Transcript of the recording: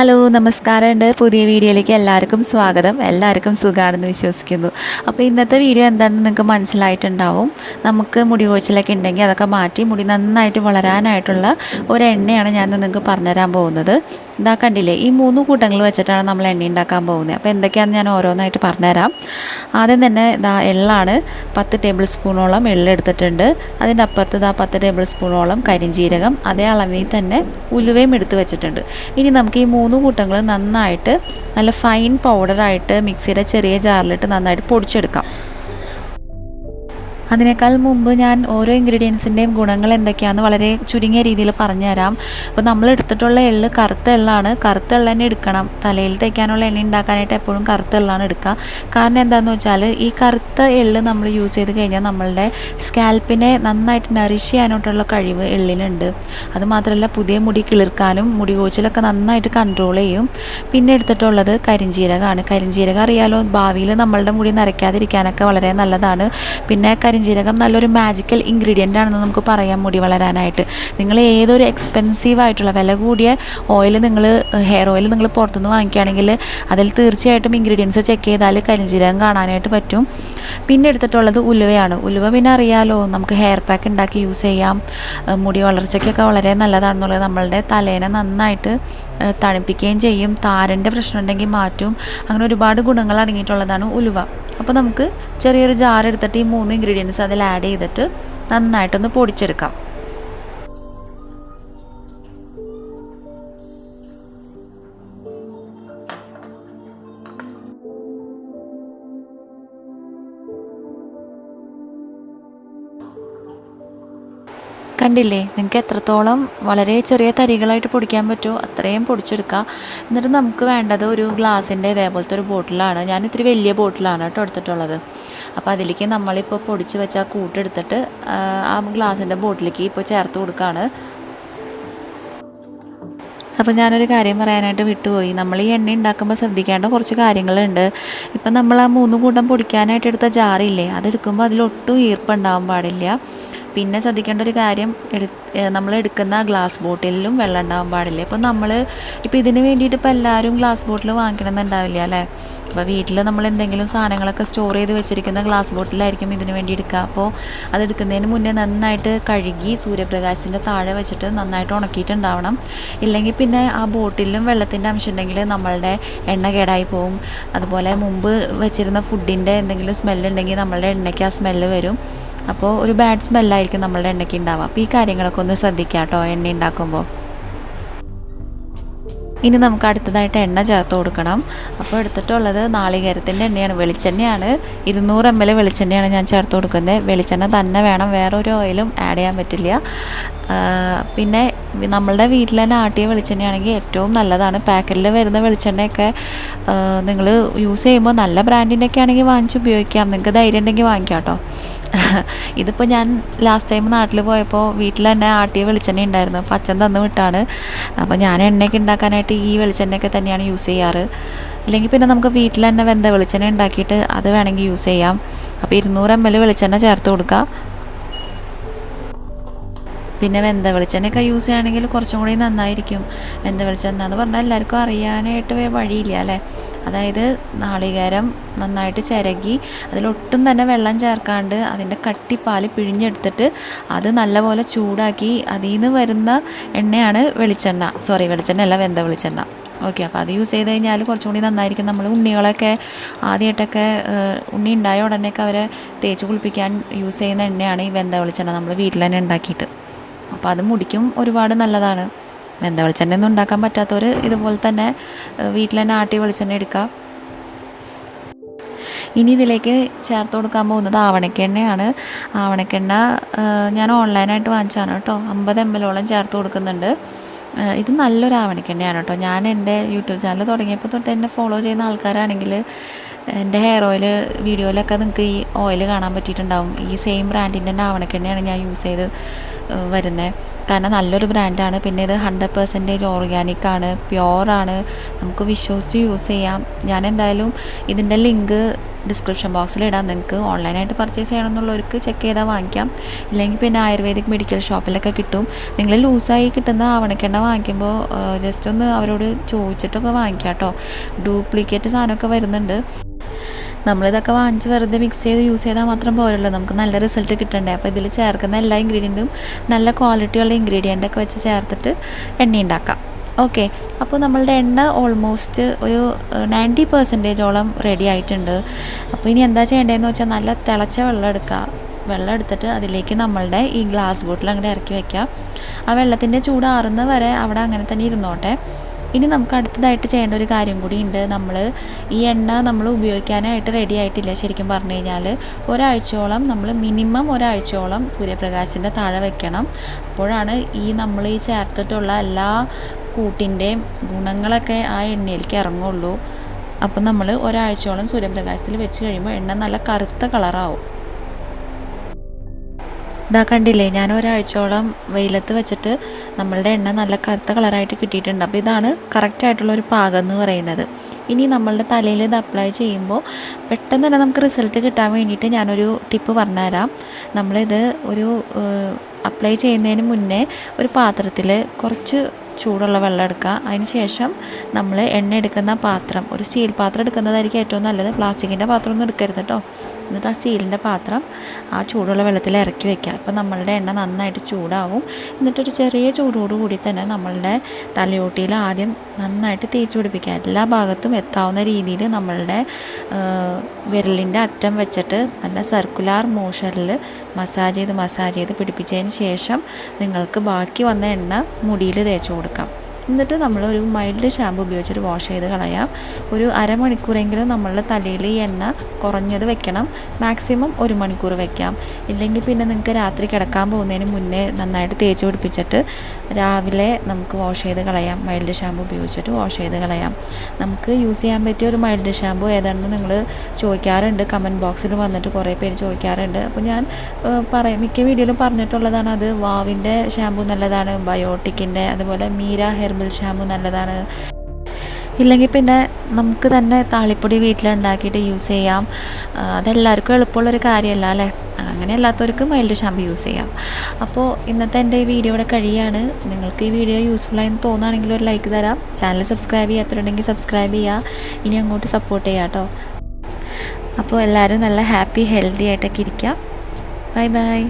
Hello നമസ്കാരമുണ്ട്. പുതിയ വീഡിയോയിലേക്ക് എല്ലാവർക്കും സ്വാഗതം. എല്ലാവർക്കും സുഖമാണെന്ന് വിശ്വസിക്കുന്നു. അപ്പോൾ ഇന്നത്തെ വീഡിയോ എന്താണെന്ന് നിങ്ങൾക്ക് മനസ്സിലായിട്ടുണ്ടാവും. നമുക്ക് മുടി കൊഴിച്ചിലൊക്കെ ഉണ്ടെങ്കിൽ അതൊക്കെ മാറ്റി മുടി നന്നായിട്ട് വളരാനായിട്ടുള്ള ഒരു എണ്ണയാണ് ഞാൻ നിങ്ങൾക്ക് പറഞ്ഞുതരാൻ പോകുന്നത്. ഇതാ കണ്ടില്ലേ, ഈ 3 കൂട്ടങ്ങൾ വെച്ചിട്ടാണ് നമ്മൾ എണ്ണ ഉണ്ടാക്കാൻ പോകുന്നത്. അപ്പോൾ എന്തൊക്കെയാണെന്ന് ഞാൻ ഓരോന്നായിട്ട് പറഞ്ഞുതരാം. ആദ്യം തന്നെ ഇതാ എള്ളാണ്. 10 ടേബിൾ സ്പൂണോളം എള്ളെടുത്തിട്ടുണ്ട്. അതിൻ്റെ അപ്പുറത്ത് ഇതാ 10 ടേബിൾ സ്പൂണോളം കരിഞ്ജീരകം, അതേ അളവിൽ തന്നെ ഉലുവയും എടുത്ത് വെച്ചിട്ടുണ്ട്. ഇനി നമുക്ക് ഈ 3 കൂട്ടങ്ങൾ നന്നായിട്ട് നല്ല ഫൈൻ പൗഡറായിട്ട് മിക്സിയുടെ ചെറിയ ജാറിലിട്ട് നന്നായിട്ട് പൊടിച്ചെടുക്കാം. അതിനേക്കാൾ മുമ്പ് ഞാൻ ഓരോ ഇൻഗ്രീഡിയൻസിൻ്റെയും ഗുണങ്ങൾ എന്തൊക്കെയാണെന്ന് വളരെ ചുരുങ്ങിയ രീതിയിൽ പറഞ്ഞുതരാം. അപ്പോൾ നമ്മൾ എടുത്തിട്ടുള്ള എള്ള് കറുത്ത എള്ളാണ്. കറുത്ത എള്ള തന്നെ എടുക്കണം. തലയിൽ തേക്കാനുള്ള എണ്ണ ഉണ്ടാക്കാനായിട്ട് എപ്പോഴും കറുത്ത എള്ളാണ് എടുക്കുക. കാരണം എന്താണെന്ന് വെച്ചാൽ ഈ കറുത്ത എള്ള് നമ്മൾ യൂസ് ചെയ്ത് കഴിഞ്ഞാൽ നമ്മളുടെ സ്കാൽപ്പിനെ നന്നായിട്ട് നറിഷ് ചെയ്യാനായിട്ടുള്ള കഴിവ് എള്ളിനുണ്ട്. അതുമാത്രമല്ല പുതിയ മുടി കിളിർക്കാനും മുടി കൊഴിച്ചിലൊക്കെ നന്നായിട്ട് കൺട്രോൾ ചെയ്യും. പിന്നെ എടുത്തിട്ടുള്ളത് കരിഞ്ജീരകമാണ്. കരിഞ്ജീരകം അറിയാലോ, ഭാവിയിൽ നമ്മളുടെ മുടി നരയ്ക്കാതിരിക്കാനൊക്കെ വളരെ നല്ലതാണ്. പിന്നെ കരിഞ്ജീരകം നല്ലൊരു മാജിക്കൽ ഇൻഗ്രീഡിയൻ്റ് ആണെന്ന് നമുക്ക് പറയാം മുടി വളരാനായിട്ട്. നിങ്ങൾ ഏതൊരു എക്സ്പെൻസീവ് ആയിട്ടുള്ള വില കൂടിയ ഓയിൽ ഹെയർ ഓയിൽ നിങ്ങൾ പുറത്തുനിന്ന് വാങ്ങിക്കുകയാണെങ്കിൽ അതിൽ തീർച്ചയായിട്ടും ഇൻഗ്രീഡിയൻസ് ചെക്ക് ചെയ്താൽ കരിഞ്ജീരകം കാണാനായിട്ട് പറ്റും. പിന്നെ എടുത്തിട്ടുള്ളത് ഉലുവയാണ്. ഉലുവ പിന്നെ അറിയാലോ, നമുക്ക് ഹെയർ പാക്ക് ഉണ്ടാക്കി യൂസ് ചെയ്യാം. മുടി വളർച്ചയ്ക്കൊക്കെ വളരെ നല്ലതാണെന്നുള്ളത്. നമ്മളുടെ തലേനെ നന്നായിട്ട് തണുപ്പിക്കുകയും ചെയ്യും. താരൻ്റെ പ്രശ്നം ഉണ്ടെങ്കിൽ മാറ്റും. അങ്ങനെ ഒരുപാട് ഗുണങ്ങൾ അടങ്ങിയിട്ടുള്ളതാണ് ഉലുവ. അപ്പോൾ നമുക്ക് ചെറിയൊരു ജാർ എടുത്തിട്ട് ഈ 3 ഇൻഗ്രീഡിയൻസ് അതിൽ ആഡ് ചെയ്തിട്ട് നന്നായിട്ടൊന്ന് പൊടിച്ചെടുക്കാം. കണ്ടില്ലേ, നിങ്ങൾക്ക് എത്രത്തോളം വളരെ ചെറിയ തരികളായിട്ട് പൊടിക്കാൻ പറ്റുമോ അത്രയും പൊടിച്ചെടുക്കുക. എന്നിട്ട് നമുക്ക് വേണ്ടത് ഒരു ഗ്ലാസിൻ്റെ ഇതേപോലത്തെ ഒരു ബോട്ടിലാണ്. ഞാൻ ഇത്തിരി വലിയ ബോട്ടിലാണ് കേട്ടോ എടുത്തിട്ടുള്ളത്. അപ്പോൾ അതിലേക്ക് നമ്മളിപ്പോൾ പൊടിച്ച് വെച്ച ആ കൂട്ടെടുത്തിട്ട് ആ ഗ്ലാസിൻ്റെ ബോട്ടിലേക്ക് ഇപ്പോൾ ചേർത്ത് കൊടുക്കുകയാണ്. അപ്പോൾ ഞാനൊരു കാര്യം പറയാനായിട്ട് വിട്ടുപോയി. നമ്മൾ ഈ എണ്ണ ഉണ്ടാക്കുമ്പോൾ ശ്രദ്ധിക്കേണ്ട കുറച്ച് കാര്യങ്ങളുണ്ട്. ഇപ്പം നമ്മൾ ആ 3 കൂട്ടം പൊടിക്കാനായിട്ട് എടുത്ത ജാറില്ലേ, അതെടുക്കുമ്പോൾ അതിലൊട്ടും ഈർപ്പുണ്ടാവാൻ പാടില്ല. പിന്നെ ശ്രദ്ധിക്കേണ്ട ഒരു കാര്യം, നമ്മൾ എടുക്കുന്ന ഗ്ലാസ് ബോട്ടിലും വെള്ളം ഉണ്ടാവാൻ പാടില്ല. ഇപ്പോൾ ഇതിന് വേണ്ടിയിട്ട് ഇപ്പോൾ എല്ലാവരും ഗ്ലാസ് ബോട്ടിൽ വാങ്ങിക്കണമെന്നുണ്ടാവില്ല അല്ലേ. അപ്പോൾ വീട്ടിൽ നമ്മൾ എന്തെങ്കിലും സാധനങ്ങളൊക്കെ സ്റ്റോർ ചെയ്ത് വെച്ചിരിക്കുന്ന ഗ്ലാസ് ബോട്ടിലായിരിക്കും ഇതിന് വേണ്ടി എടുക്കുക. അപ്പോൾ അതെടുക്കുന്നതിന് മുന്നേ നന്നായിട്ട് കഴുകി സൂര്യപ്രകാശത്തിൻ്റെ താഴെ വെച്ചിട്ട് നന്നായിട്ട് ഉണക്കിയിട്ടുണ്ടാവണം. ഇല്ലെങ്കിൽ പിന്നെ ആ ബോട്ടിലും വെള്ളത്തിൻ്റെ അംശം ഉണ്ടെങ്കിൽ നമ്മളുടെ എണ്ണ കേടായി പോവും. അതുപോലെ മുമ്പ് വെച്ചിരുന്ന ഫുഡിൻ്റെ എന്തെങ്കിലും സ്മെല്ലുണ്ടെങ്കിൽ നമ്മളുടെ എണ്ണയ്ക്ക് ആ സ്മെല്ല് വരും. അപ്പോൾ ഒരു ബാഡ് സ്മെല്ലായിരിക്കും നമ്മളുടെ എണ്ണയ്ക്ക് ഉണ്ടാവുക. അപ്പോൾ ഈ കാര്യങ്ങളൊക്കെ ഒന്ന് ശ്രദ്ധിക്കാം കേട്ടോ എണ്ണ ഉണ്ടാക്കുമ്പോൾ. ഇനി നമുക്ക് അടുത്തതായിട്ട് എണ്ണ ചേർത്ത് കൊടുക്കണം. അപ്പോൾ എടുത്തിട്ടുള്ളത് നാളികേരത്തിൻ്റെ എണ്ണയാണ്, വെളിച്ചെണ്ണയാണ്. 200 ml വെളിച്ചെണ്ണയാണ് ഞാൻ ചേർത്ത് കൊടുക്കുന്നത്. വെളിച്ചെണ്ണ തന്നെ വേണം, വേറൊരു ഓയിലും ആഡ് ചെയ്യാൻ പറ്റില്ല. പിന്നെ നമ്മളുടെ വീട്ടിൽ തന്നെ ആട്ടിയ വെളിച്ചെണ്ണയാണെങ്കിൽ ഏറ്റവും നല്ലതാണ്. പാക്കറ്റിൽ വരുന്ന വെളിച്ചെണ്ണയൊക്കെ നിങ്ങൾ യൂസ് ചെയ്യുമ്പോൾ നല്ല ബ്രാൻഡിൻ്റെയൊക്കെ ആണെങ്കിൽ വാങ്ങിച്ച് ഉപയോഗിക്കാം. നിങ്ങൾക്ക് ധൈര്യം ഉണ്ടെങ്കിൽ വാങ്ങിക്കാം കേട്ടോ. ഇതിപ്പോൾ ഞാൻ ലാസ്റ്റ് ടൈം നാട്ടിൽ പോയപ്പോൾ വീട്ടിൽ തന്നെ ആട്ടിയ വെളിച്ചെണ്ണ ഉണ്ടായിരുന്നു. അപ്പോൾ അച്ഛൻ തന്നു വിട്ടാണ്. അപ്പോൾ ഞാൻ എണ്ണയൊക്കെ ഉണ്ടാക്കാനായിട്ട് ഈ വെളിച്ചെണ്ണയൊക്കെ തന്നെയാണ് യൂസ് ചെയ്യാറ്. ഇല്ലെങ്കിൽ പിന്നെ നമുക്ക് വീട്ടിൽ തന്നെ വെന്ത വെളിച്ചെണ്ണ ഉണ്ടാക്കിയിട്ട് അത് വേണമെങ്കിൽ യൂസ് ചെയ്യാം. അപ്പോൾ 200 ml വെളിച്ചെണ്ണ ചേർത്ത് കൊടുക്കുക. പിന്നെ വെന്ത വെളിച്ചെണ്ണയൊക്കെ യൂസ് ചെയ്യുകയാണെങ്കിൽ കുറച്ചും കൂടി നന്നായിരിക്കും. വെന്ത വെളിച്ചെണ്ണ എന്ന് പറഞ്ഞാൽ എല്ലാവർക്കും അറിയാനായിട്ട് വഴിയില്ല അല്ലേ. അതായത് നാളികേരം നന്നായിട്ട് ചിരകി അതിലൊട്ടും തന്നെ വെള്ളം ചേർക്കാണ്ട് അതിൻ്റെ കട്ടിപ്പാൽ പിഴിഞ്ഞെടുത്തിട്ട് അത് നല്ലപോലെ ചൂടാക്കി അതിൽ നിന്ന് വരുന്ന എണ്ണയാണ് വെളിച്ചെണ്ണ അല്ല, വെന്ത വെളിച്ചെണ്ണ. ഓക്കെ, അപ്പോൾ അത് യൂസ് ചെയ്ത് കഴിഞ്ഞാൽ കുറച്ചും കൂടി നന്നായിരിക്കും. നമ്മൾ ഉണ്ണികളൊക്കെ ആദ്യമായിട്ടൊക്കെ ഉണ്ണി ഉണ്ടായ ഉടനെയൊക്കെ അവരെ തേച്ച് കുളിപ്പിക്കാൻ യൂസ് ചെയ്യുന്ന എണ്ണയാണ് ഈ വെന്ത വെളിച്ചെണ്ണ, നമ്മൾ വീട്ടിൽ തന്നെ ഉണ്ടാക്കിയിട്ട്. അപ്പോൾ അത് മുടിക്കും ഒരുപാട് നല്ലതാണ്. വെന്ത വെളിച്ചെണ്ണ ഒന്നും ഉണ്ടാക്കാൻ പറ്റാത്തവർ ഇതുപോലെ തന്നെ വീട്ടിൽ തന്നെ ആട്ടിയ വെളിച്ചെണ്ണ എടുക്കുക. ഇനി ഇതിലേക്ക് ചേർത്ത് കൊടുക്കാൻ പോകുന്നത് ആവണക്കെണ്ണയാണ്. ആവണക്കെണ്ണ ഞാൻ ഓൺലൈനായിട്ട് വാങ്ങിച്ചതാണ് കേട്ടോ. 50 ml ചേർത്ത് കൊടുക്കുന്നുണ്ട്. ഇത് നല്ലൊരു ആവണക്കെണ്ണയാണ് കേട്ടോ. ഞാൻ എൻ്റെ യൂട്യൂബ് ചാനൽ തുടങ്ങിയപ്പോൾ തൊട്ട് എന്നെ ഫോളോ ചെയ്യുന്ന ആൾക്കാരാണെങ്കിൽ എൻ്റെ ഹെയർ ഓയിൽ വീഡിയോയിലൊക്കെ നിങ്ങൾക്ക് ഈ ഓയിൽ കാണാൻ പറ്റിയിട്ടുണ്ടാവും. ഈ സെയിം ബ്രാൻഡിൻ്റെ തന്നെ ആവണക്കെണ്ണയാണ് ഞാൻ യൂസ് ചെയ്ത് വരുന്നത്. കാരണം നല്ലൊരു ബ്രാൻഡാണ്. പിന്നെ ഇത് 100% ഓർഗാനിക്കാണ്, പ്യുവറാണ്, നമുക്ക് വിശ്വസിച്ച് യൂസ് ചെയ്യാം. ഞാൻ എന്തായാലും ഇതിൻ്റെ ലിങ്ക് ഡിസ്ക്രിപ്ഷൻ ബോക്സിൽ ഇടാം. നിങ്ങൾക്ക് ഓൺലൈനായിട്ട് പർച്ചേസ് ചെയ്യണമെന്നുള്ളവർക്ക് ചെക്ക് ചെയ്താൽ വാങ്ങിക്കാം. ഇല്ലെങ്കിൽ പിന്നെ ആയുർവേദിക് മെഡിക്കൽ ഷോപ്പിലൊക്കെ കിട്ടും. നിങ്ങൾ ലൂസായി കിട്ടുന്ന ആവണക്കെണ്ണ വാങ്ങിക്കുമ്പോൾ ജസ്റ്റ് ഒന്ന് അവരോട് ചോദിച്ചിട്ടൊക്കെ വാങ്ങിക്കാം കേട്ടോ. ഡ്യൂപ്ലിക്കേറ്റ് സാധനമൊക്കെ വരുന്നുണ്ട്. നമ്മളിതൊക്കെ വാങ്ങിച്ച് വെറുതെ മിക്സ് ചെയ്ത് യൂസ് ചെയ്താൽ മാത്രം പോരല്ലോ, നമുക്ക് നല്ല റിസൾട്ട് കിട്ടണ്ടേ. അപ്പോൾ ഇതിൽ ചേർക്കുന്ന എല്ലാ ഇൻഗ്രീഡിയൻറ്റും നല്ല ക്വാളിറ്റിയുള്ള ഇൻഗ്രീഡിയൻ്റൊക്കെ വെച്ച് ചേർത്തിട്ട് എണ്ണ ഉണ്ടാക്കാം. ഓക്കെ, അപ്പോൾ നമ്മളുടെ എണ്ണ ഓൾമോസ്റ്റ് ഒരു 90% റെഡി ആയിട്ടുണ്ട്. അപ്പോൾ ഇനി എന്താ ചെയ്യേണ്ടതെന്ന് വെച്ചാൽ നല്ല തിളച്ച വെള്ളം എടുത്തിട്ട് അതിലേക്ക് നമ്മളുടെ ഈ ഗ്ലാസ് ബോട്ടിൽ അങ്ങോട്ട് ഇറക്കി വയ്ക്കുക. ആ വെള്ളത്തിൻ്റെ ചൂടാറുന്ന വരെ അവിടെ അങ്ങനെ തന്നെ ഇരുന്നോട്ടെ. ഇനി നമുക്ക് അടുത്തതായിട്ട് ചെയ്യേണ്ട ഒരു കാര്യം കൂടി ഉണ്ട്. ഈ എണ്ണ നമ്മൾ ഉപയോഗിക്കാനായിട്ട് റെഡി ആയിട്ടില്ല. ശരിക്കും പറഞ്ഞു കഴിഞ്ഞാൽ ഒരാഴ്ചയോളം മിനിമം ഒരാഴ്ചയോളം സൂര്യപ്രകാശത്തിൻ്റെ താഴെ വെക്കണം. അപ്പോഴാണ് നമ്മൾ ഈ ചേർത്തിട്ടുള്ള എല്ലാ കൂട്ടിൻ്റെയും ഗുണങ്ങളൊക്കെ ആ എണ്ണയിലേക്ക് ഇറങ്ങുള്ളൂ. അപ്പം നമ്മൾ ഒരാഴ്ചയോളം സൂര്യപ്രകാശത്തിൽ വെച്ച് കഴിയുമ്പോൾ എണ്ണ നല്ല കറുത്ത കളറാവും. ഇതാ കണ്ടില്ലേ, ഞാൻ ഒരാഴ്ചയോളം വെയിലത്ത് വെച്ചിട്ട് നമ്മളുടെ എണ്ണ നല്ല കറുത്ത കളറായിട്ട് കിട്ടിയിട്ടുണ്ട്. അപ്പോൾ ഇതാണ് കറക്റ്റായിട്ടുള്ളൊരു പാകം എന്ന് പറയുന്നത്. ഇനി നമ്മളുടെ തലയിൽ ഇത് അപ്ലൈ ചെയ്യുമ്പോൾ പെട്ടെന്ന് തന്നെ നമുക്ക് റിസൾട്ട് കിട്ടാൻ വേണ്ടിയിട്ട് ഞാനൊരു ടിപ്പ് പറഞ്ഞുതരാം. നമ്മളിത് അപ്ലൈ ചെയ്യുന്നതിന് മുന്നേ ഒരു പാത്രത്തിൽ കുറച്ച് ചൂടുള്ള വെള്ളം എടുക്കുക. അതിന് ശേഷം നമ്മൾ എണ്ണ എടുക്കുന്ന പാത്രം ഒരു സ്റ്റീൽ പാത്രം എടുക്കുന്നതായിരിക്കും ഏറ്റവും നല്ലത്. പ്ലാസ്റ്റിക്കിൻ്റെ പാത്രമൊന്നും എടുക്കരുത് കേട്ടോ. എന്നിട്ട് ആ സ്റ്റീലിൻ്റെ പാത്രം ആ ചൂടുള്ള വെള്ളത്തിൽ ഇറക്കി വയ്ക്കുക. അപ്പോൾ നമ്മളുടെ എണ്ണ നന്നായിട്ട് ചൂടാവും. എന്നിട്ടൊരു ചെറിയ ചൂടോടുകൂടി തന്നെ നമ്മളുടെ തലയോട്ടിയിൽ ആദ്യം നന്നായിട്ട് തേച്ച് പിടിപ്പിക്കുക. എല്ലാ ഭാഗത്തും എത്താവുന്ന രീതിയിൽ നമ്മളുടെ വിരലിൻ്റെ അറ്റം വെച്ചിട്ട് നല്ല സർക്കുലാർ മോഷനിൽ മസാജ് ചെയ്ത് പിടിപ്പിച്ചതിന് ശേഷം നിങ്ങൾക്ക് ബാക്കി വന്ന എണ്ണ മുടിയിൽ തേച്ച് കൊടുക്കാം. എന്നിട്ട് നമ്മളൊരു മൈൽഡ് ഷാമ്പു ഉപയോഗിച്ചിട്ട് വാഷ് ചെയ്ത് കളയാം. ഒരു അരമണിക്കൂറെങ്കിലും നമ്മളുടെ തലയിൽ ഈ എണ്ണ കുറഞ്ഞത് വെക്കണം. മാക്സിമം 1 മണിക്കൂർ വെക്കാം. ഇല്ലെങ്കിൽ പിന്നെ നിങ്ങൾക്ക് രാത്രി കിടക്കാൻ പോകുന്നതിന് മുന്നേ നന്നായിട്ട് തേച്ച് പിടിപ്പിച്ചിട്ട് രാവിലെ നമുക്ക് വാഷ് ചെയ്ത് കളയാം. മൈൽഡ് ഷാമ്പു ഉപയോഗിച്ചിട്ട് വാഷ് ചെയ്ത് കളയാം. നമുക്ക് യൂസ് ചെയ്യാൻ പറ്റിയ ഒരു മൈൽഡ് ഷാമ്പു ഏതാണെന്ന് നിങ്ങൾ ചോദിക്കാറുണ്ട്. കമൻറ്റ് ബോക്സിൽ വന്നിട്ട് കുറേ പേര് ചോദിക്കാറുണ്ട്. അപ്പോൾ ഞാൻ മിക്ക വീഡിയോയിലും പറഞ്ഞിട്ടുള്ളതാണ്. അത് വാവിൻ്റെ ഷാമ്പു നല്ലതാണ്, ബയോട്ടിക്കിൻ്റെ, അതുപോലെ മീര ഹെർബൽ ഷാമ്പു നല്ലതാണ്. ഇല്ലെങ്കിൽ പിന്നെ നമുക്ക് തന്നെ താളിപ്പൊടി വീട്ടിലുണ്ടാക്കിയിട്ട് യൂസ് ചെയ്യാം. അതെല്ലാവർക്കും എളുപ്പമുള്ളൊരു കാര്യമല്ല അല്ലേ. അങ്ങനെ അല്ലാത്തവർക്ക് മൈൽഡ് ഷാമ്പു യൂസ് ചെയ്യാം. അപ്പോൾ ഇന്നത്തെ എൻ്റെ ഈ വീഡിയോ ഇവിടെ കഴിയാണ്. നിങ്ങൾക്ക് ഈ വീഡിയോ യൂസ്ഫുള്ളായി തോന്നുകയാണെങ്കിൽ ഒരു ലൈക്ക് തരാം. ചാനൽ സബ്സ്ക്രൈബ് ചെയ്യാത്തവരുണ്ടെങ്കിൽ സബ്സ്ക്രൈബ് ചെയ്യുക. ഇനി അങ്ങോട്ട് സപ്പോർട്ട് ചെയ്യാം കേട്ടോ. അപ്പോൾ എല്ലാവരും നല്ല ഹാപ്പി ഹെൽത്തി ആയിട്ടൊക്കെ ഇരിക്കുക. Bye bye.